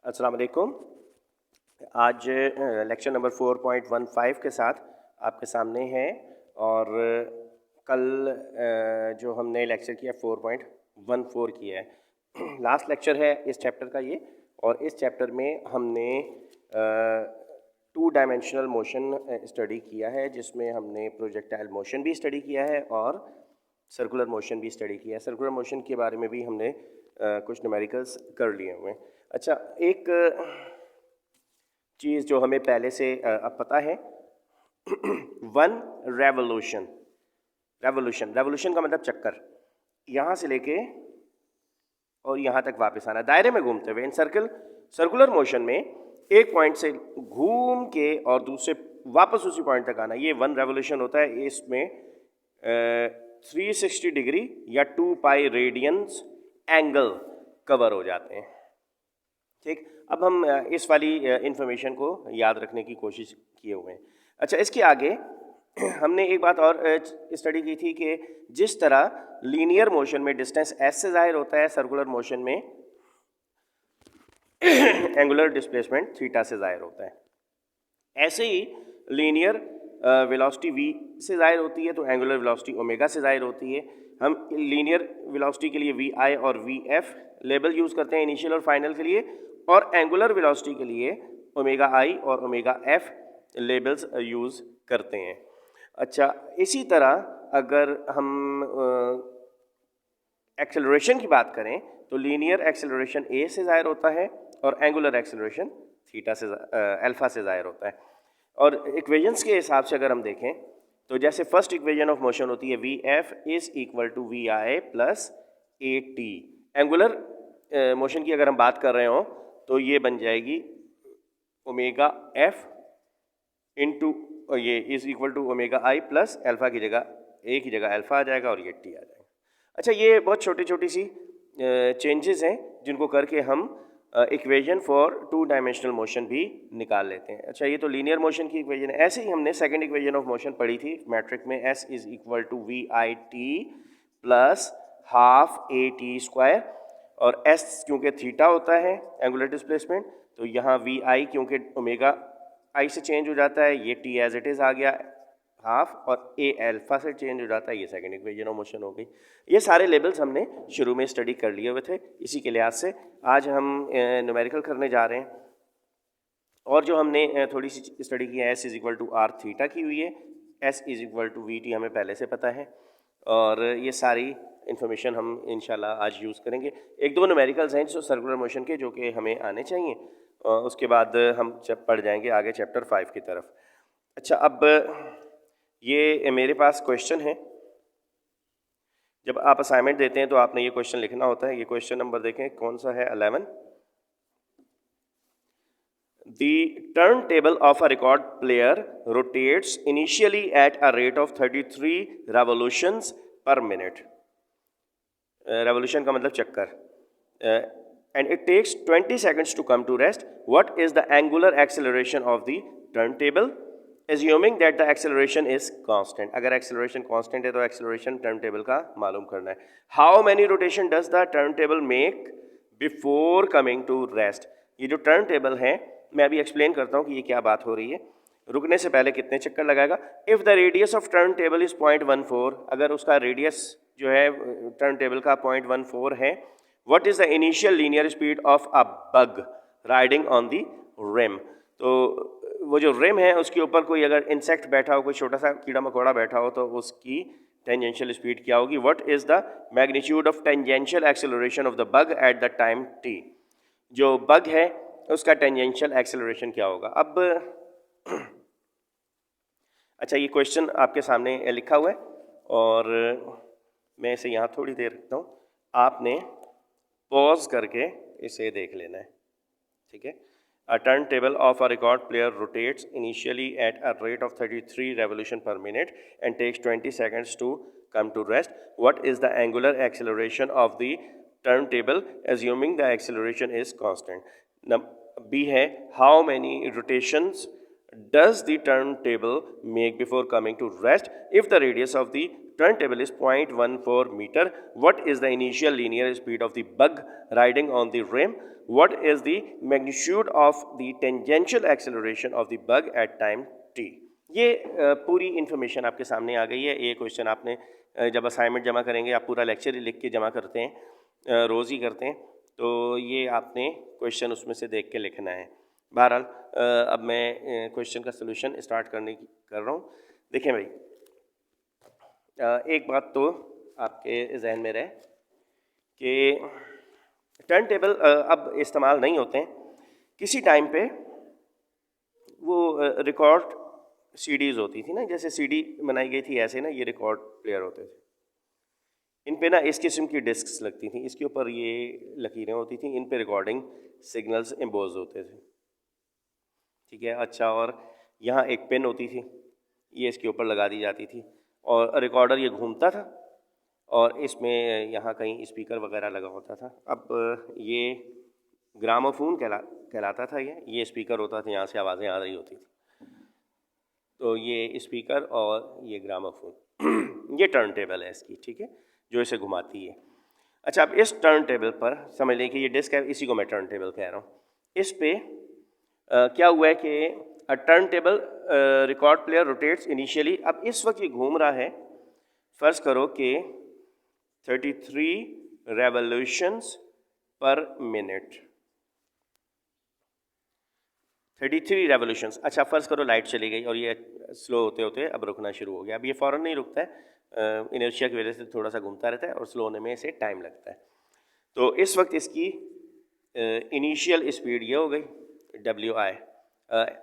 अस्सलाम वालेकुम। आज लेक्चर नंबर 4.15 के साथ आपके सामने है और कल जो हमने लेक्चर किया 4.14 किया है। लास्ट लेक्चर है इस चैप्टर का ये, और इस चैप्टर में हमने 2 डायमेंशनल मोशन स्टडी किया है, जिसमें हमने प्रोजेक्टाइल मोशन भी स्टडी किया है और सर्कुलर मोशन भी स्टडी किया है। सर्कुलर मोशन के बारे में भी हमने कुछ न्यूमेरिकल्स कर लिए हुए हैं। अच्छा, एक चीज़ जो हमें पहले से अब पता है, वन रेवोल्यूशन। रेवोल्यूशन का मतलब चक्कर, यहाँ से लेके और यहाँ तक वापस आना, दायरे में घूमते हुए। इन सर्कुलर मोशन में एक पॉइंट से घूम के और दूसरे वापस उसी पॉइंट तक आना, ये वन रेवोल्यूशन होता है। इसमें 360 डिग्री या 2 पाई रेडियंस एंगल कवर हो जाते हैं। ठीक, अब हम इस वाली इंफॉर्मेशन को याद रखने की कोशिश किए हुए हैं। अच्छा, इसके आगे हमने एक बात और स्टडी की थी कि जिस तरह लीनियर मोशन में डिस्टेंस s से जाहिर होता है, सर्कुलर मोशन में एंगुलर डिस्प्लेसमेंट थीटा से जाहिर होता है। ऐसे ही लीनियर वेलोसिटी v से जाहिर होती है, तो एंगुलर वेलोसिटी ओमेगा से जाहिर होती है। हम लीनियर वेलोसिटी के लिए vi और vf लेबल यूज़ करते हैं इनिशियल और फाइनल के लिए, और एंगुलर वेलोसिटी के लिए ओमेगा i और ओमेगा f लेबल्स यूज़ करते हैं। अच्छा, इसी तरह अगर हम एक्सेलरेशन की बात करें तो लीनियर एक्सेलरेशन a से जाहिर होता है और एंगुलर एक्सेलरेशन थीटा से अल्फा से जाहिर होता है। और इक्वेशंस के हिसाब से अगर हम देखें तो जैसे फर्स्ट इक्वेशन ऑफ मोशन होती है vf is equal to vi plus at। Angular motion की अगर हम बात कर रहे हो तो ये बन जाएगी ओमेगा f इंटू ये is equal to omega i plus alpha की जगह a की जगह अल्फा आ जाएगा और ये t आ जाएगा। अच्छा, ये बहुत छोटी छोटी सी चेंजेस हैं जिनको करके हम इक्वेशन फॉर 2 डायमेंशनल मोशन भी निकाल लेते हैं। अच्छा, ये तो लीनियर मोशन की इक्वेशन है। ऐसे ही हमने सेकंड इक्वेशन ऑफ मोशन पढ़ी थी मैट्रिक में, s is equal to V I T plus half A T square, और s क्योंकि थीटा होता है एंगुलर डिस्प्लेसमेंट, तो यहाँ वी आई क्योंकि ओमेगा आई से चेंज हो जाता है, ये t एज इट इज़ आ गया हाफ, और a अल्फा से चेंज हो जाता है, ये सेकंड इक्वेशन ऑफ मोशन हो गई। ये सारे लेबल्स हमने शुरू में स्टडी कर लिए हुए थे। इसी के लिहाज से आज हम न्यूमेरिकल करने जा रहे हैं, और जो हमने थोड़ी सी स्टडी की है, s is equal to R theta की हुई है, s is equal to V T हमें पहले से पता है, और ये सारी इन्फॉर्मेशन हम इंशाल्लाह आज यूज़ करेंगे। एक दो न्यूमेरिकल्स हैं जो सर्कुलर मोशन के, जो कि हमें आने चाहिए, और उसके बाद हम जब पढ़ जाएंगे आगे चैप्टर 5 की तरफ। अच्छा, अब ये मेरे पास क्वेश्चन है। जब आप असाइनमेंट देते हैं तो आपने ये क्वेश्चन लिखना होता है। ये क्वेश्चन नंबर देखें कौन सा है, 11। The turntable of a record player rotates initially at a rate of 33 revolutions per minute. Revolution का मतलब चक्कर. And it takes 20 seconds to come to rest. What is the angular acceleration of the turntable? Assuming that the acceleration is constant. अगर acceleration constant है तो acceleration turntable का मालूम करना है. How many rotation does the turntable make before coming to rest? ये जो turntable है, मैं अभी एक्सप्लेन करता हूँ कि ये क्या बात हो रही है। रुकने से पहले कितने चक्कर लगाएगा। If the radius of turntable is 0.14, अगर उसका रेडियस जो है turntable का 0.14 है, what is the initial linear speed of a bug riding on the rim? तो वो जो रिम है उसके ऊपर कोई अगर इंसेक्ट बैठा हो, कोई छोटा सा कीड़ा मकोड़ा बैठा हो, तो उसकी टेंजेंशियल स्पीड क्या होगी? What is the magnitude of tangential acceleration of the bug at the time t? जो बग है उसका टेंजेंशियल एक्सेलरेशन क्या होगा? अब अच्छा, ये क्वेश्चन आपके सामने लिखा हुआ है और मैं इसे यहाँ थोड़ी देर रखता हूँ, आपने पॉज करके इसे देख लेना है, ठीक है। A turntable of a record player rotates initially at a rate of 33 revolution per minute and takes 20 seconds to come to rest. What is the angular acceleration of the turntable assuming the acceleration is constant? B है how many rotations does the turntable make before coming to rest? If the radius of the turntable is 0.14 meter, what is the initial linear speed of the bug riding on the rim? What is the magnitude of the tangential acceleration of the bug at time t? ये पूरी information आपके सामने आ गई है। ये question आपने जब assignment जमा करेंगे, आप पूरा लेक्चर ही लिख के जमा करते हैं, रोज़ ही करते हैं, तो ये आपने क्वेश्चन उसमें से देख के लिखना है। बहरहाल अब मैं क्वेश्चन का सलूशन स्टार्ट कर रहा हूँ। देखें भाई, एक बात तो आपके जहन में रहे कि टर्न टेबल अब इस्तेमाल नहीं होते हैं। किसी टाइम पे वो रिकॉर्ड सीडीज़ होती थी ना, जैसे सीडी बनाई गई थी ऐसे ना, ये रिकॉर्ड प्लेयर होते थे। इन पे ना इस किस्म की डिस्क्स लगती थी, इसके ऊपर ये लकीरें होती थी, इन पे रिकॉर्डिंग सिग्नल्स एम्बोज होते थे, ठीक है। अच्छा, और यहाँ एक पेन होती थी, ये इसके ऊपर लगा दी जाती थी, और रिकॉर्डर ये घूमता था, और इसमें यहाँ कहीं स्पीकर वगैरह लगा होता था। अब ये ग्रामोफोन कहलाता था। ये स्पीकर होता था, यहाँ से आवाज़ें आ रही होती थी, तो ये स्पीकर और ये ग्रामोफोन ये टर्न टेबल है इसकी, ठीक है, जो इसे घुमाती है। अच्छा, अब इस टर्न टेबल पर समझ लें कि ये डिस्क है, इसी को मैं टर्न टेबल कह रहा हूँ। इस पे क्या हुआ है कि a turn table record player rotates initially. अब इस वक्त ये घूम रहा है, फ़र्ज़ करो कि 33 रेवोल्यूशंस पर मिनट, 33 रेवोल्यूशंस। अच्छा, फ़र्ज़ करो लाइट चली गई और ये स्लो होते होते अब रुकना शुरू हो गया। अब ये फ़ौरन नहीं रुकता है, इनर्शिया की वजह से थोड़ा सा घूमता रहता है और स्लो होने में इसे टाइम लगता है। तो इस वक्त इसकी इनिशियल स्पीड ये हो गई WI,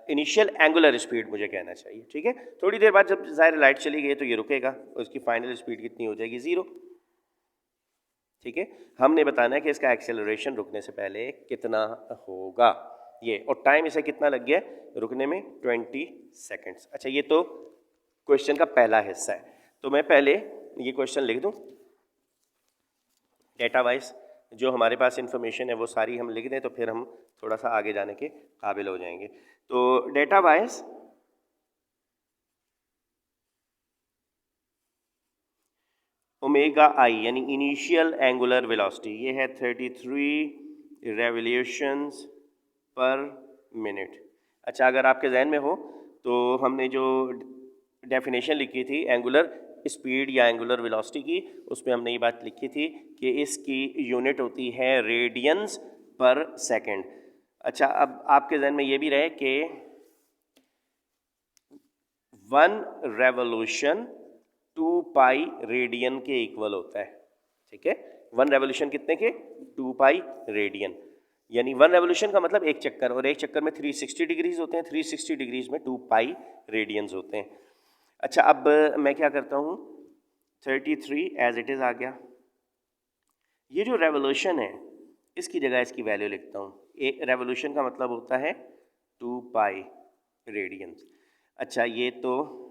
इनिशियल एंगुलर स्पीड मुझे कहना चाहिए, ठीक है। थोड़ी देर बाद जब ज़ाहिर लाइट चली गई तो ये रुकेगा, उसकी फाइनल स्पीड कितनी हो जाएगी? 0, ठीक है। हमने बताना है कि इसका एक्सेलरेशन रुकने से पहले कितना होगा ये, और टाइम इसे कितना लग गया रुकने में? 20 सेकेंड्स। अच्छा, ये तो क्वेश्चन का पहला हिस्सा है, तो मैं पहले ये क्वेश्चन लिख दूं डेटा वाइज। जो हमारे पास इंफॉर्मेशन है वो सारी हम लिख दें, तो फिर हम थोड़ा सा आगे जाने के काबिल हो जाएंगे। तो डेटा वाइज ओमेगा आई यानी इनिशियल एंगुलर वेलोसिटी, ये है 33 रेवोल्यूशंस पर मिनट। अच्छा, अगर आपके जहन में हो तो हमने जो डेफिनेशन लिखी थी एंगुलर स्पीड या एंगुलर वेलोसिटी की, उसमें हमने ये बात लिखी थी कि इसकी यूनिट होती है रेडियंस पर सेकंड। अच्छा, अब आपके जहन में ये भी रहे कि 1 रेवोल्यूशन 2 पाई रेडियन के इक्वल होता है, ठीक है। 1 रेवोल्यूशन कितने के? 2 पाई रेडियन, यानी 1 रेवोल्यूशन का मतलब एक चक्कर, और एक चक्कर में 360 डिग्रीज होते हैं, 360 डिग्रीज में 2 पाई रेडियंस होते हैं। अच्छा, अब मैं क्या करता हूँ, 33 एज इट इज़ आ गया। ये जो रेवोल्यूशन है इसकी जगह इसकी वैल्यू लिखता हूँ। एक रेवोल्यूशन का मतलब होता है 2 पाई रेडियंस। अच्छा, ये तो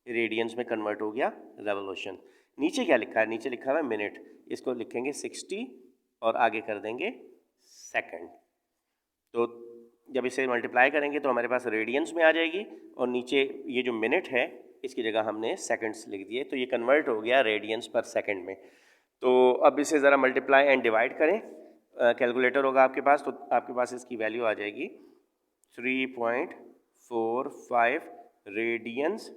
रेडियंस में कन्वर्ट हो गया रेवोल्यूशन। नीचे क्या लिखा है? नीचे लिखा हुआ है मिनट, इसको लिखेंगे 60 और आगे कर देंगे सेकंड। तो जब इसे मल्टीप्लाई करेंगे तो हमारे पास रेडियंस में आ जाएगी, और नीचे ये जो मिनट है इसकी जगह हमने सेकंड्स लिख दिए, तो ये कन्वर्ट हो गया रेडियंस पर सेकंड में। तो अब इसे ज़रा मल्टीप्लाई एंड डिवाइड करें, कैलकुलेटर होगा आपके पास, तो आपके पास इसकी वैल्यू आ जाएगी 3.45 रेडियंस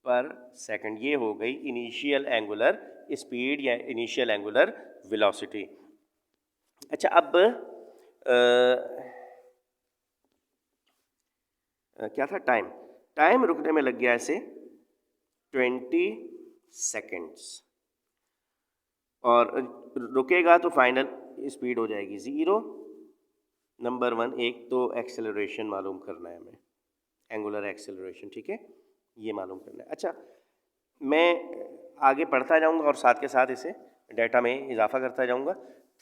पर सेकंड। ये हो गई इनिशियल एंगुलर स्पीड या इनिशियल एंगुलर वेलोसिटी। अच्छा, अब क्या था? टाइम रुकने में लग गया ऐसे 20 सेकेंड्स, और रुकेगा तो फाइनल स्पीड हो जाएगी 0। नंबर 1, एक तो एक्सेलरेशन मालूम करना है हमें, एंगुलर एक्सेलरेशन, ठीक है, ये मालूम करना है। अच्छा, मैं आगे पढ़ता जाऊंगा और साथ के साथ इसे डेटा में इजाफा करता जाऊंगा।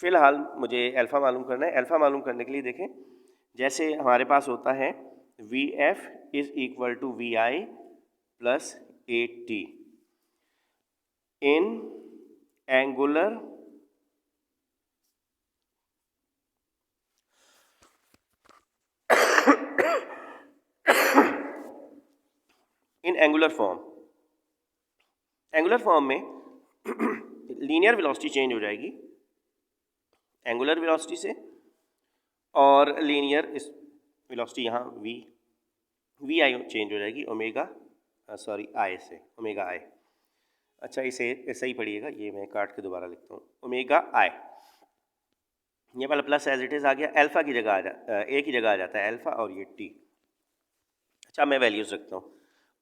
फ़िलहाल मुझे अल्फ़ा मालूम करना है। अल्फ़ा मालूम करने के लिए देखें, जैसे हमारे पास होता है VF = VI + AT in angular angular form, angular form में लीनियर वेलोसिटी चेंज हो जाएगी एंगुलर वेलोसिटी से, और लीनियर इस वेलोसिटी यहाँ वी आई चेंज हो जाएगी ओमेगा आई से, ओमेगा आई। अच्छा इसे ऐसा ही पढ़िएगा, ये मैं काट के दोबारा लिखता हूँ, ओमेगा आई। ये वाला प्लस एज इट इज़ आ गया, अल्फा की जगह ए की जगह आ जाता है अल्फा, और ये टी। अच्छा मैं वैल्यूज रखता हूँ,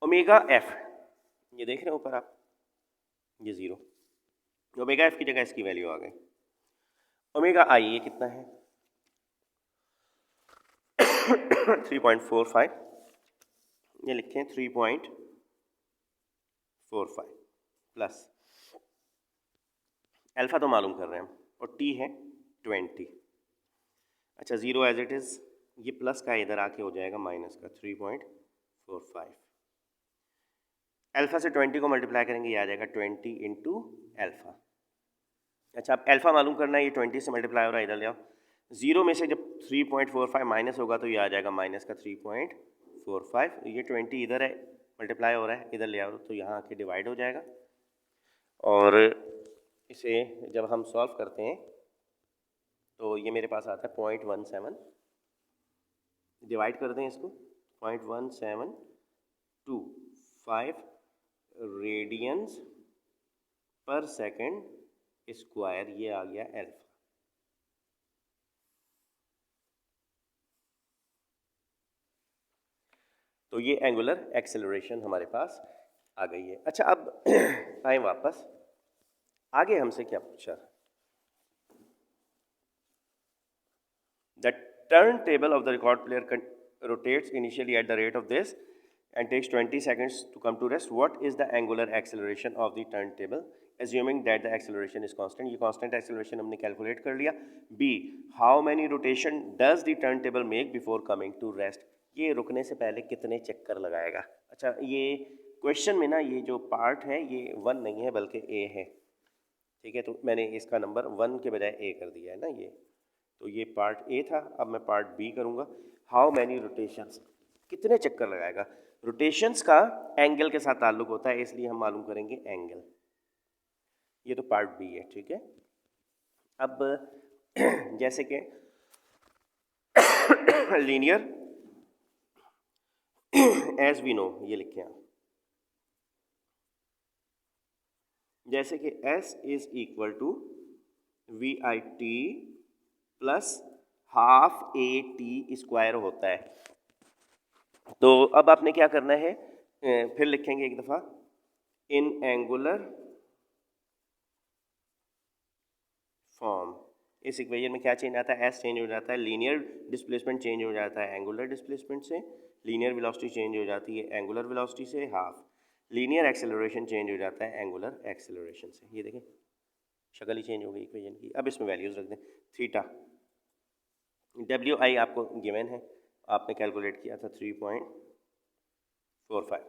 ओमेगा एफ, ये देख रहे हैं ऊपर आप, ये 0, ओमेगा एफ की जगह इसकी वैल्यू आ गई। ओमेगा आई ये कितना है 3.45, ये लिखें 3.45 प्लस अल्फा तो मालूम कर रहे हैं हम, और टी है 20। अच्छा 0 एज इट इज़, ये प्लस का इधर आके हो जाएगा माइनस का 3.45। अल्फा से 20 को मल्टीप्लाई करेंगे, ये आ जाएगा 20 इंटू अल्फा। अच्छा अब अल्फा मालूम करना है, ये 20 से मल्टीप्लाई हो रहा है, इधर ले आओ। 0 में से जब 3.45 माइनस होगा तो ये आ जाएगा माइनस का 3.45। ये 20 इधर है, मल्टीप्लाई हो रहा है, इधर ले आओ तो यहाँ आके डिवाइड हो जाएगा। और इसे जब हम सॉल्व करते हैं तो ये मेरे पास आता है 0.17, डिवाइड कर दें इसको, 0.1725 रेडियंस पर सेकेंड स्क्वायर, ये आ गया अल्फा। तो ये एंगुलर एक्सेलरेशन हमारे पास आ गई है। अच्छा अब आए वापस, आगे हमसे क्या पूछा, the turn table of the record player rotates initially at the rate of this and takes 20 seconds to come to rest. What is the angular acceleration of the turntable assuming that the acceleration is constant? ये constant acceleration हमने calculate कर लिया। B, how many rotation does the turntable make before coming to rest? ये रुकने से पहले कितने चक्कर लगाएगा। अच्छा ये क्वेश्चन में ना ये जो पार्ट है ये 1 नहीं है बल्कि A है, ठीक है, तो मैंने इसका नंबर 1 के बजाय A कर दिया है ना, ये तो ये पार्ट A था। अब मैं पार्ट B करूँगा, हाउ मैनी रोटेशंस, कितने चक्कर लगाएगा। रोटेशंस का एंगल के साथ ताल्लुक होता है, इसलिए हम मालूम करेंगे एंगल। ये तो पार्ट बी है, ठीक है। अब जैसे कि लीनियर एज वी नो, ये लिखे आप, जैसे कि S is equal to V I T plus half A T square होता है। तो अब आपने क्या करना है, फिर लिखेंगे एक दफ़ा, इन एंगुलर फॉर्म। इस इक्वेशन में क्या चेंज आता है, एस चेंज हो जाता है, लीनियर डिस्प्लेसमेंट चेंज हो जाता है एंगुलर डिस्प्लेसमेंट से, लीनियर वेलोसिटी चेंज हो जाती है एंगुलर वेलोसिटी से हाफ, लीनियर एक्सेलरेशन चेंज हो जाता है एंगुलर एक्सेलरेशन से। ये देखें शक्ल ही चेंज हो गई इक्वेशन की। अब इसमें वैल्यूज रख दें, थीटा डब्ल्यू आई आपको गिवन है, आपने कैलकुलेट किया था 3.45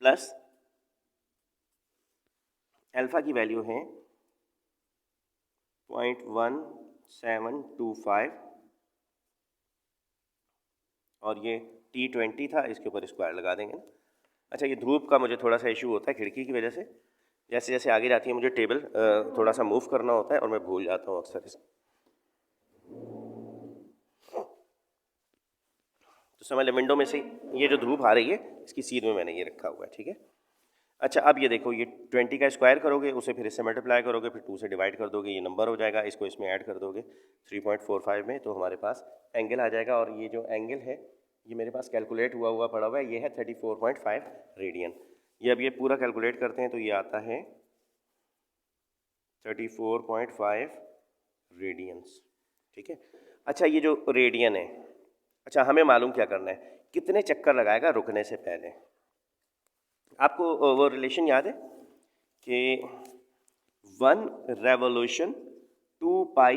प्लस अल्फा की वैल्यू है 0.1725 और ये T20 था, इसके ऊपर स्क्वायर लगा देंगे ना। अच्छा ये धूप का मुझे थोड़ा सा इशू होता है खिड़की की वजह से, जैसे जैसे आगे जाती है मुझे टेबल थोड़ा सा मूव करना होता है और मैं भूल जाता हूँ अक्सर इसे। तो समझ लें विंडो में से ये जो धूप आ रही है इसकी सीध में मैंने ये रखा हुआ है, ठीक है। अच्छा अब ये देखो, ये 20 का स्क्वायर करोगे, उसे फिर इससे मल्टीप्लाई करोगे, फिर 2 से डिवाइड कर दोगे, ये नंबर हो जाएगा, इसको इसमें ऐड कर दोगे 3.45 में, तो हमारे पास एंगल आ जाएगा। और ये जो एंगल है ये मेरे पास कैलकुलेट हुआ पड़ा हुआ है, ये है 34.5 रेडियन। ये अब ये पूरा कैलकुलेट करते हैं तो ये आता है 34.5 रेडियंस, ठीक है। अच्छा ये जो रेडियन है, अच्छा हमें मालूम क्या करना है, कितने चक्कर लगाएगा रुकने से पहले। आपको वो रिलेशन याद है कि 1 रेवोल्यूशन 2 पाई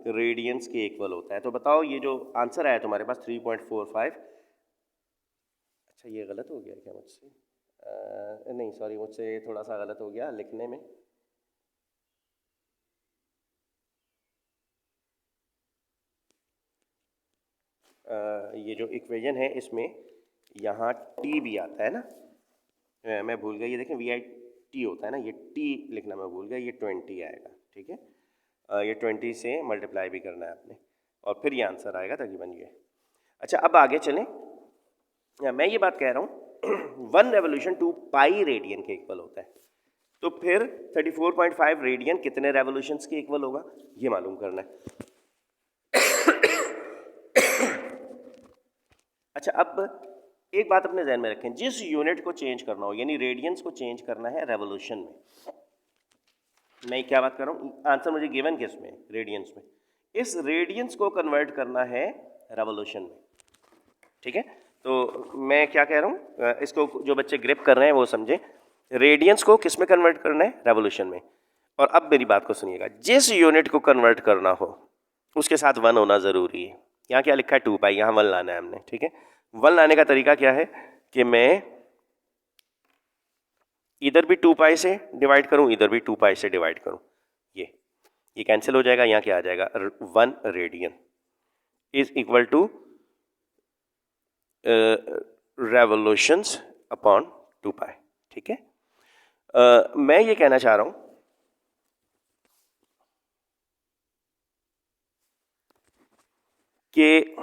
रेडियंस के इक्वल होता है। तो बताओ ये जो आंसर आया तुम्हारे पास 3.45, अच्छा ये गलत हो गया क्या मुझसे, नहीं सॉरी, मुझसे थोड़ा सा गलत हो गया लिखने में। ये जो इक्वेशन है इसमें यहाँ टी भी आता है ना, मैं भूल गया, ये देखें वी आई टी होता है ना, ये टी लिखना मैं भूल गया, ये 20 आएगा, ठीक है। ये 20 से मल्टीप्लाई भी करना है आपने और फिर ये आंसर आएगा तकरीबन ये। अच्छा अब आगे चलें, मैं ये बात कह रहा हूँ 1 रेवोल्यूशन 2 पाई रेडियन के इक्वल होता है, तो फिर 34.5 रेडियन कितने रेवोल्यूशंस के इक्वल होगा ये मालूम करना है। अच्छा अब एक बात अपने जहन में रखें, जिस यूनिट को चेंज करना हो यानी रेडियंस को चेंज करना है रेवोल्यूशन में, मैं क्या बात कर रहा हूँ, आंसर मुझे गिवन किस में, रेडियंस में, इस रेडियंस को कन्वर्ट करना है रेवोल्यूशन में, ठीक है। तो मैं क्या कह रहा हूँ, इसको जो बच्चे ग्रिप कर रहे हैं वो समझें, रेडियंस को किस में कन्वर्ट करना है, रेवोल्यूशन में। और अब मेरी बात को सुनिएगा, जिस यूनिट को कन्वर्ट करना हो उसके साथ 1 होना ज़रूरी है। यहाँ क्या लिखा है 2 पाई, यहाँ 1 लाना है हमने, ठीक है। 1 लाने का तरीका क्या है कि मैं इधर भी 2 पाई से डिवाइड करूँ, इधर भी 2 पाई से डिवाइड करूँ, ये कैंसिल हो जाएगा, यहाँ क्या आ जाएगा 1 radian is equal to revolutions upon 2 pi, ठीक है। मैं ये कहना चाह रहा हूँ कि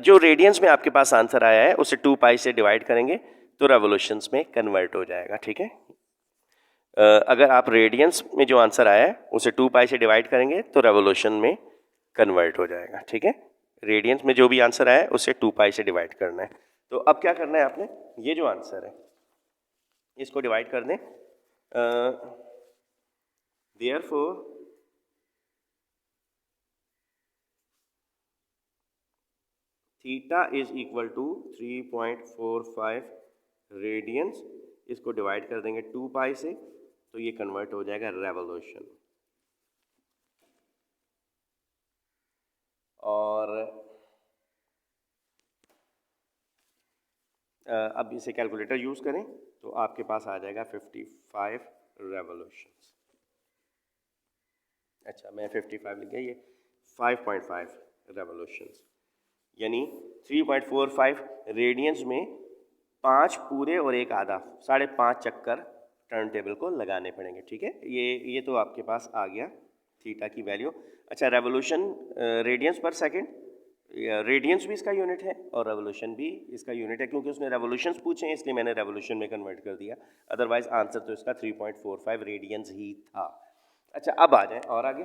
जो रेडियंस में आपके पास आंसर आया है उसे 2 पाई से डिवाइड करेंगे तो रेवोल्यूशंस में कन्वर्ट हो जाएगा, ठीक है। अगर आप रेडियंस में जो आंसर आया है उसे 2 पाई से डिवाइड करेंगे तो रेवोल्यूशन में कन्वर्ट हो जाएगा, ठीक है। रेडियंस में जो भी आंसर आया है उसे 2 पाई से डिवाइड करना है। तो अब क्या करना है आपने, ये जो आंसर है इसको डिवाइड कर दें, therefore theta is equal to 3.45 radians, इसको डिवाइड कर देंगे 2 पाई से तो ये कन्वर्ट हो जाएगा रेवोल्यूशन। और अब इसे कैलकुलेटर यूज़ करें तो आपके पास आ जाएगा 55 रेवोल्यूशंस। अच्छा मैं 55 लिख गया, ये 5.5 रेवोल्यूशंस यानी 3.45 रेडियंस में 5 पूरे और 1 आधा, 5.5 चक्कर टर्न टेबल को लगाने पड़ेंगे, ठीक है। ये तो आपके पास आ गया थीटा की वैल्यू। अच्छा रेवोल्यूशन रेडियंस पर सेकंड, रेडियंस भी इसका यूनिट है और रेवोल्यूशन भी इसका यूनिट है, क्योंकि उसने रेवोल्यूशंस पूछे हैं इसलिए मैंने रेवोल्यूशन में कन्वर्ट कर दिया, अदरवाइज आंसर तो इसका 3.45 रेडियंस ही था। अच्छा अब आ जाए और आगे,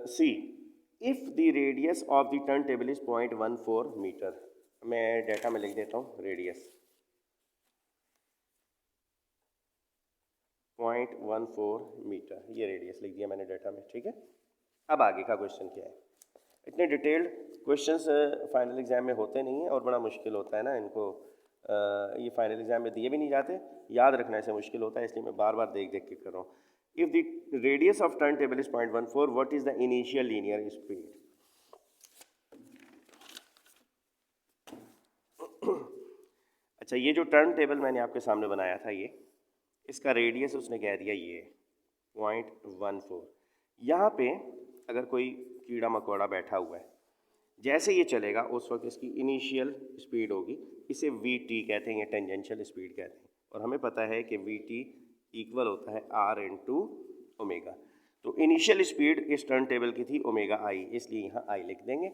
see if the radius of the turn table is 0.14 metre, मैं डाटा में लिख देता हूँ रेडियस 0.14 मीटर, ये रेडियस लिख दिया मैंने डाटा में, ठीक है। अब आगे का क्वेश्चन क्या है, इतने डिटेल्ड क्वेश्चंस फाइनल एग्जाम में होते नहीं हैं और बड़ा मुश्किल होता है ना इनको, ये फाइनल एग्जाम में दिए भी नहीं जाते, याद रखना ऐसे मुश्किल होता है, इसलिए मैं बार बार देख देख के कर रहा हूँ। If the radius of turn table is 0.14, what is the initial linear speed. अच्छा ये जो टर्न टेबल मैंने आपके सामने बनाया था, ये इसका रेडियस उसने कह दिया ये 0.14। यहाँ पे अगर कोई कीड़ा मकोड़ा बैठा हुआ है, जैसे ये चलेगा उस वक्त इसकी इनिशियल स्पीड होगी, इसे वी टी कहते हैं, ये टेंजेंशियल स्पीड कहते हैं, और हमें पता है कि वी टी इक्वल होता है आर इंटू ओमेगा। तो इनिशियल स्पीड इस टर्न टेबल की थी ओमेगा आई, इसलिए यहाँ आई लिख देंगे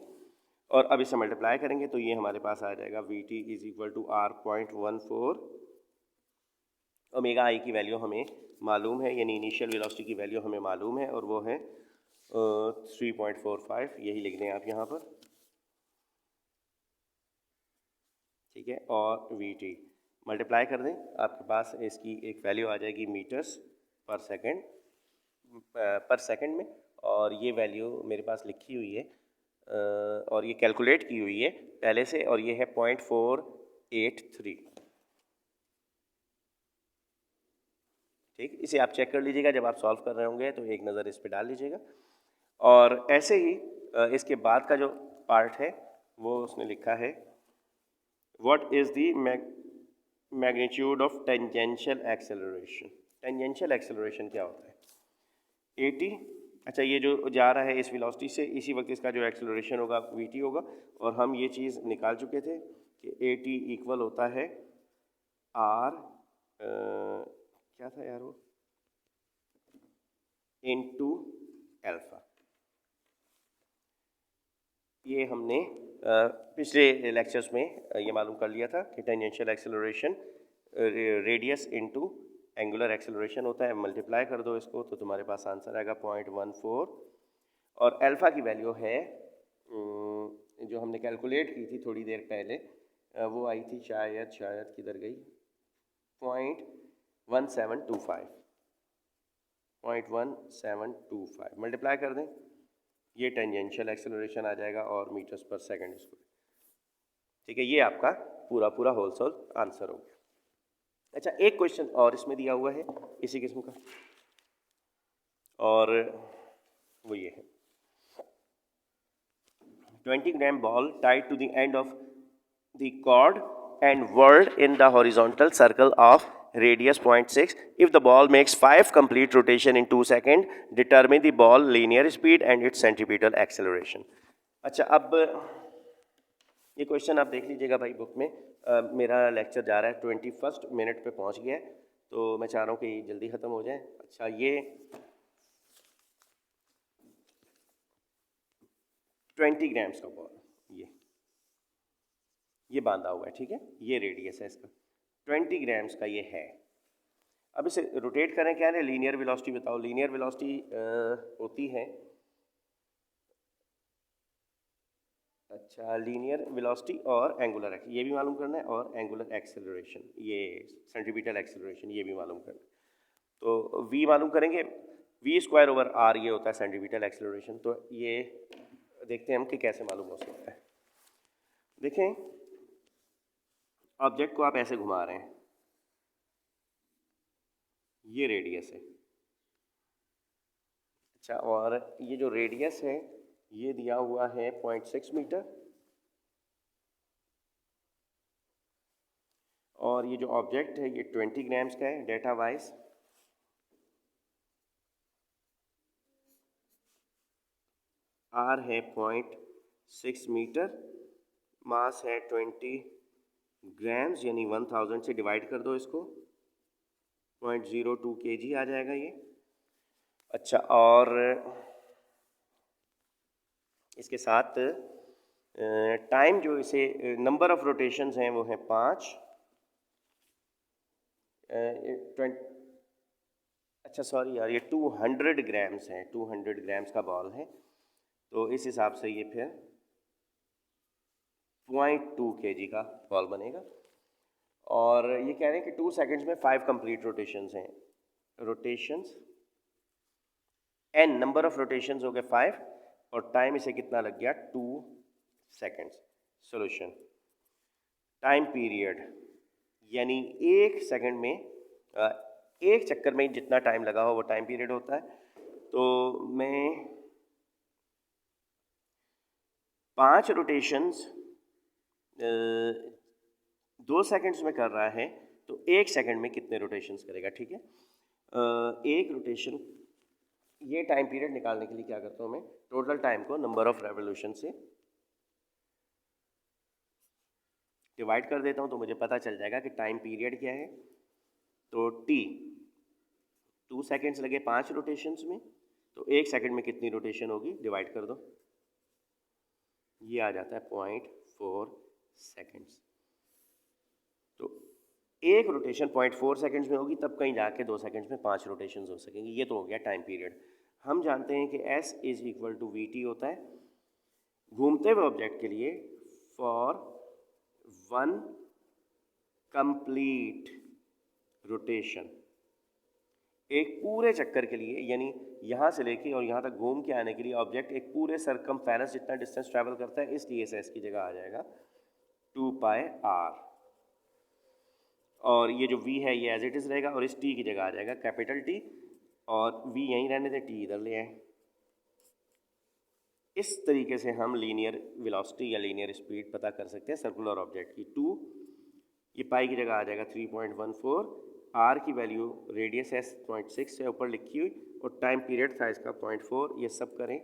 और अब इसे मल्टीप्लाई करेंगे तो ये हमारे पास आ जाएगा V T is equal to R 0.14, omega I की वैल्यू हमें मालूम है, यानी इनिशियल वेलोसिटी की वैल्यू हमें मालूम है और वो है 3.45, यही लिख दें आप यहाँ पर, ठीक है। और वी टी मल्टीप्लाई कर दें, आपके पास इसकी एक वैल्यू आ जाएगी मीटर्स पर सेकंड में, और ये वैल्यू मेरे पास लिखी हुई है और ये कैलकुलेट की हुई है पहले से, और ये है 0.483, ठीक। इसे आप चेक कर लीजिएगा जब आप सॉल्व कर रहे होंगे तो एक नज़र इस पे डाल लीजिएगा। और ऐसे ही इसके बाद का जो पार्ट है वो उसने लिखा है what is the magnitude of tangential acceleration. Tangential acceleration क्या होता है, 80 अच्छा, ये जो जा रहा है इस वेलोसिटी से, इसी वक्त इसका जो एक्सेलरेशन होगा वी होगा, और हम ये चीज़ निकाल चुके थे कि ए टी इक्वल होता है आर क्या था यार वो, इनटू एल्फा। ये हमने पिछले लेक्चर्स में ये मालूम कर लिया था कि tangential acceleration radius into angular acceleration होता है। मल्टीप्लाई कर दो इसको तो तुम्हारे पास आंसर आएगा 0.14, और अल्फा की वैल्यू है जो हमने कैलकुलेट की थी थोड़ी देर पहले, वो आई थी शायद किधर गई, 0.1725, 0.1725 मल्टीप्लाई कर दें, ये टेंजेंशियल एक्सेलरेशन आ जाएगा और मीटर्स पर सेकंड इसको। ठीक है, ये आपका पूरा होल आंसर हो गया। अच्छा, एक क्वेश्चन और इसमें दिया हुआ है इसी किस्म का, और वो ये है 20 ग्राम ball tied to the end of the cord and whirled in the horizontal circle of radius 0.6. If the ball makes 5 complete rotation in 2 seconds, determine the ball linear speed and its centripetal acceleration. अच्छा, अब ये question आप देख लीजिएगा भाई book में। मेरा lecture जा रहा है 21 मिनट पे पहुंच गया है, तो मैं चाह रहा हूँ कि जल्दी ख़त्म हो जाए। अच्छा, ये 20 ग्राम्स का बॉल, ये बांधा हुआ है, ठीक है, ये रेडियस है इसका, 20 ग्राम्स का ये है। अब इसे रोटेट करें, क्या है, लीनियर वेलोसिटी बताओ। लीनियर वेलोसिटी होती है, अच्छा, लीनियर वेलोसिटी और एंगुलर, ये भी मालूम करना है, और एंगुलर एक्सेलरेशन, ये सेंट्रीपिटल एक्सेलरेशन, ये भी मालूम करना है। तो v मालूम करेंगे, v²/r ये होता है सेंट्रीपिटल एक्सेलरेशन। तो ये देखते हैं हम कि कैसे मालूम हो सकता है। देखें, ऑब्जेक्ट को आप ऐसे घुमा रहे हैं, ये रेडियस है, अच्छा, और ये जो रेडियस है ये दिया हुआ है 0.6 मीटर, और ये जो ऑब्जेक्ट है ये 20 ग्राम्स का है डेटा वाइज। आर है 0.6 मीटर, मास है 20 ग्राम्स, यानी 1000 से डिवाइड कर दो इसको, 0.02 kg आ जाएगा ये। अच्छा, और इसके साथ टाइम जो इसे नंबर ऑफ रोटेशंस हैं वो है 5। अच्छा सॉरी यार, ये 200 ग्राम्स हैं, 200 ग्राम्स का बॉल है, तो इस हिसाब से ये फिर 0.2 kg का बॉल बनेगा। और ये कह रहे हैं कि 2 सेकंड्स में 5 कंप्लीट रोटेशंस हैं, rotations n number of rotations हो गए 5, और टाइम इसे कितना लग गया 2 सेकंड्स। सॉल्यूशन, टाइम पीरियड, यानी एक सेकंड में एक चक्कर में जितना टाइम लगा हो वो टाइम पीरियड होता है। तो मैं 5 रोटेशंस 2 सेकंड्स में कर रहा है, तो एक सेकंड में कितने रोटेशंस करेगा, ठीक है। एक रोटेशन, ये टाइम पीरियड निकालने के लिए क्या करता हूँ मैं, टोटल टाइम को नंबर ऑफ रेवोल्यूशन से डिवाइड कर देता हूँ, तो मुझे पता चल जाएगा कि टाइम पीरियड क्या है। तो t 2 सेकंड्स लगे 5 रोटेशंस में, तो एक सेकंड में कितनी रोटेशन होगी, डिवाइड कर दो, ये आ जाता है 0.4 सेकंड्स। तो एक रोटेशन 0.4 सेकंड्स में होगी, तब कहीं जाके 2 सेकंड्स में 5 रोटेशंस हो सकेंगी। ये तो हो गया टाइम पीरियड। हम जानते हैं कि s = vt होता है घूमते हुए ऑब्जेक्ट के लिए फॉर 1 कंप्लीट रोटेशन, एक पूरे चक्कर के लिए, यानी यहाँ से लेके और यहाँ तक घूम के आने के लिए ऑब्जेक्ट एक पूरे सरकमफेरेंस जितना डिस्टेंस ट्रैवल करता है, इसलिए इस s की जगह आ जाएगा 2πr, और ये जो v है ये एज इट इज़ रहेगा, और इस t की जगह आ जाएगा कैपिटल T, और v यहीं रहने दें, t इधर ले आए। इस तरीके से हम लीनियर वेलोसिटी या लीनियर स्पीड पता कर सकते हैं सर्कुलर ऑब्जेक्ट की। 2 ये पाई की जगह आ जाएगा 3.14, आर की वैल्यू रेडियस है 0.6 से ऊपर लिखी हुई और टाइम पीरियड था इसका 0.4, ये सब करें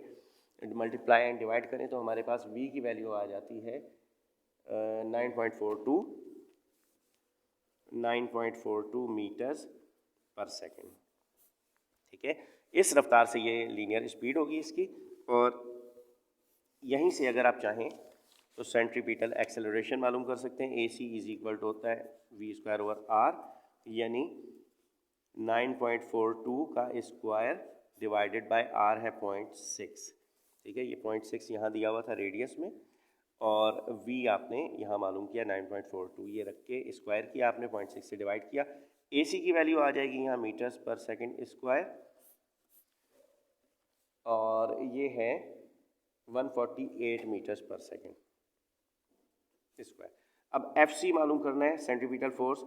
मल्टीप्लाई एंड डिवाइड करें तो हमारे पास v की वैल्यू आ जाती है 9.42 मीटर्स पर सेकेंड। ठीक है, इस रफ्तार से ये लीनियर स्पीड होगी इसकी। और यहीं से अगर आप चाहें तो सेंट्रीपिटल एक्सेलरेशन मालूम कर सकते हैं। AC इज इक्वल टू होता है v²/r, यानी 9.42 का स्क्वायर डिवाइडेड बाय r है 0.6। ठीक है, ये 0.6 यहाँ दिया हुआ था रेडियस में और v आपने यहाँ मालूम किया 9.42, ये रख के स्क्वायर किया आपने, 0.6 से डिवाइड किया। AC की वैल्यू आ जाएगी यहाँ मीटर्स पर सेकेंड स्क्वायर और ये है 148 मीटर्स पर सेकेंड स्क्वायर। अब FC मालूम करना है, सेंट्रीपिटल फोर्स।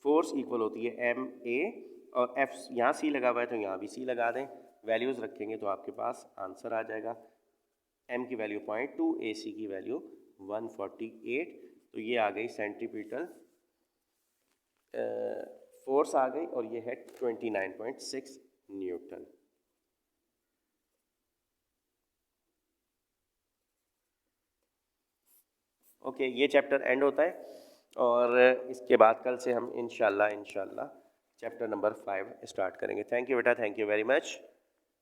फोर्स इक्वल होती है MA और F यहाँ C लगा हुआ है तो यहाँ भी C लगा दें। वैल्यूज़ रखेंगे तो आपके पास आंसर आ जाएगा। M की वैल्यू 0.2, AC की वैल्यू 148, तो ये आ गई सेंट्रीपिटल फोर्स आ गई और ये है 29.6 न्यूटन। ओके, ये चैप्टर एंड होता है और इसके बाद कल से हम इंशाल्लाह चैप्टर नंबर 5 स्टार्ट करेंगे। थैंक यू बेटा, थैंक यू वेरी मच।